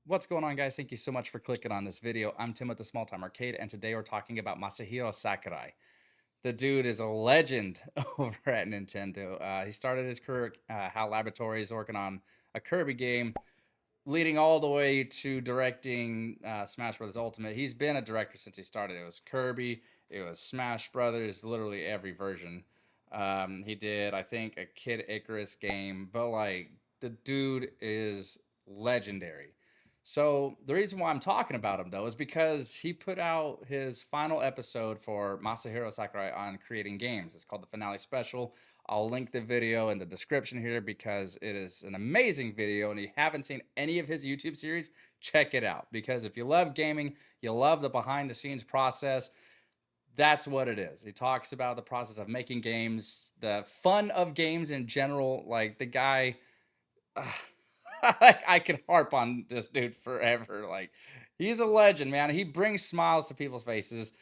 What's going on, guys? Thank you so much for clicking on this video. I'm Tim with the Small Time Arcade, and today we're talking about Masahiro Sakurai. The dude is a legend over at Nintendo. He started his career at HAL Laboratories working on a Kirby game, leading all the way to directing Smash Brothers Ultimate. He's been a director since he started. It was Kirby, it was Smash Brothers, literally every version. He did, I think, a Kid Icarus game, but like the dude is legendary. So the reason why I'm talking about him though is because he put out his final episode for Masahiro Sakurai on creating games. It's called the Finale Special. I'll link the video in the description here because it is an amazing video. And if you haven't seen any of his YouTube series, check it out. Because if you love gaming, you love the behind the scenes process, that's what it is. He talks about the process of making games, the fun of games in general. Like the guy, uh, like I can harp on this dude forever. Like he's a legend, man. He brings smiles to people's faces.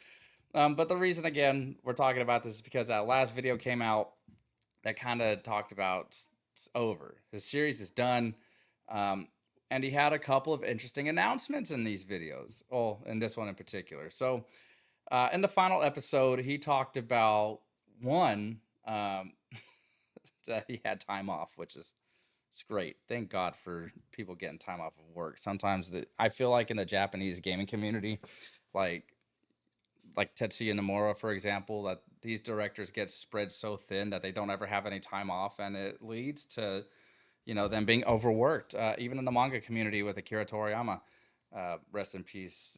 But the reason, again, we're talking about this is because that last video came out that kind of talked about it's over. His series is done. Um, and he had a couple of interesting announcements in these videos. Oh, in this one in particular. So, in the final episode, he talked about one that he had time off, which is it's great. Thank God for people getting time off of work. Sometimes I feel like in the Japanese gaming community, like Tetsuya Nomura, for example, that these directors get spread so thin that they don't ever have any time off, and it leads to them being overworked. Even in the manga community with Akira Toriyama, rest in peace.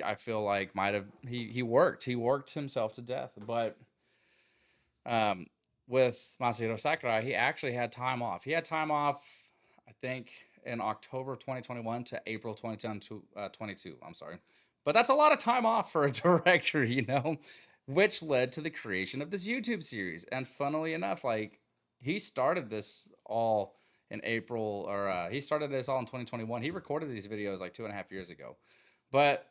I feel like might have he worked himself to death, but um, with Masahiro Sakurai, he actually had time off. He had time off, I think, in October 2021 to April 2022. I'm sorry. But that's a lot of time off for a director, which led to the creation of this YouTube series. And funnily enough, like he started this all in April, or he started this all in 2021. He recorded these videos like 2.5 years ago. But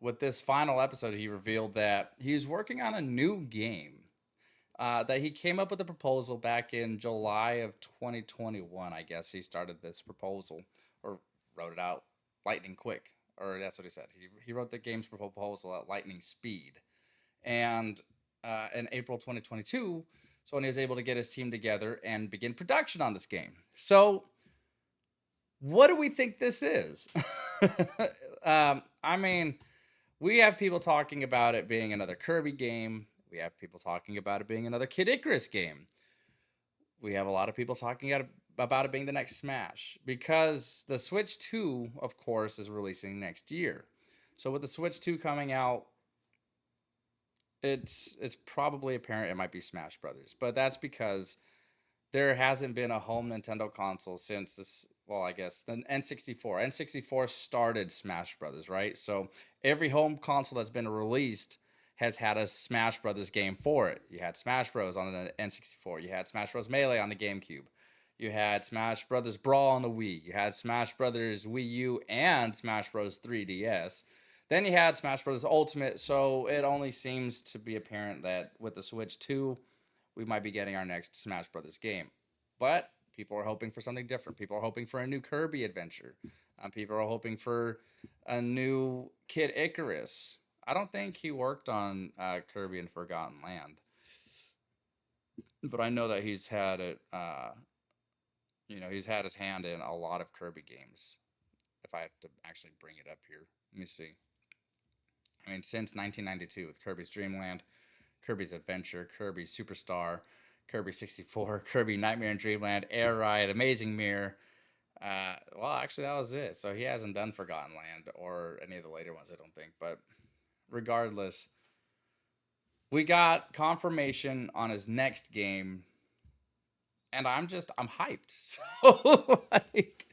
with this final episode, he revealed that he's working on a new game that he came up with a proposal back in July of 2021. I guess he started this proposal or wrote it out lightning quick, or that's what he said. He wrote the game's proposal at lightning speed. And in April 2022, so when he was able to get his team together and begin production on this game. So, what do we think this is? I mean, we have people talking about it being another Kirby game. We have people talking about it being another Kid Icarus game. We have a lot of people talking about it being the next Smash because the Switch 2, of course, is releasing next year. So with the Switch 2 coming out, it's probably apparent it might be Smash Brothers, but that's because there hasn't been a home Nintendo console since this. Well, I guess the N64. N64 started Smash Brothers, right? So every home console that's been released has had a Smash Brothers game for it. You had Smash Bros on the N64. You had Smash Bros Melee on the GameCube. You had Smash Brothers Brawl on the Wii. You had Smash Brothers Wii U and Smash Bros 3DS. Then you had Smash Brothers Ultimate. So it only seems to be apparent that with the Switch 2, we might be getting our next Smash Brothers game. But people are hoping for something different. People are hoping for a new Kirby adventure. People are hoping for a new Kid Icarus. I don't think he worked on Kirby and Forgotten Land, but I know that he's had it. He's had his hand in a lot of Kirby games. If I have to actually bring it up here, let me see. I mean, since 1992 with Kirby's Dream Land, Kirby's Adventure, Kirby Superstar, Kirby 64, Kirby Nightmare in Dreamland, Air Ride, Amazing Mirror. Well, actually, that was it. So he hasn't done Forgotten Land or any of the later ones, I don't think. But regardless, we got confirmation on his next game, and I'm hyped. So, like,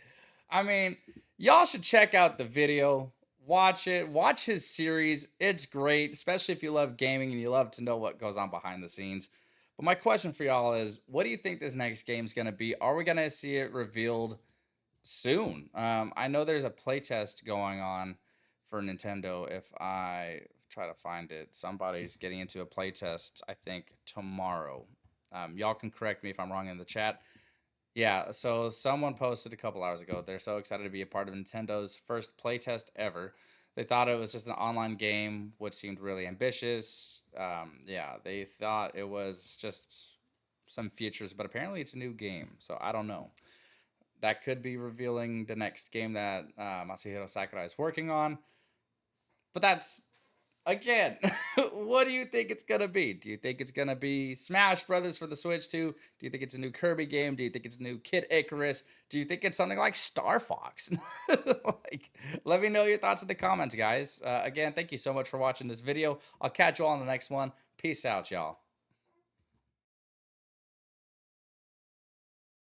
I mean, y'all should check out the video. Watch it. Watch his series. It's great, especially if you love gaming and you love to know what goes on behind the scenes. But my question for y'all is, what do you think this next game is going to be? Are we going to see it revealed soon? I know there's a playtest going on for Nintendo. If I try to find it, somebody's getting into a playtest, I think, tomorrow. Y'all can correct me if I'm wrong in the chat. Yeah, so someone posted a couple hours ago. They're so excited to be a part of Nintendo's first playtest ever. They thought it was just an online game, which seemed really ambitious. Yeah, they thought it was just some features, but apparently it's a new game. So I don't know. That could be revealing the next game that Masahiro Sakurai is working on. But that's again, what do you think it's gonna be? Do you think it's gonna be Smash Brothers for the Switch 2? Do you think it's a new Kirby game? Do you think it's a new Kid Icarus? Do you think it's something like Star Fox? Like, let me know your thoughts in the comments, guys. Again, thank you so much for watching this video. I'll catch you all on the next one. Peace out, y'all.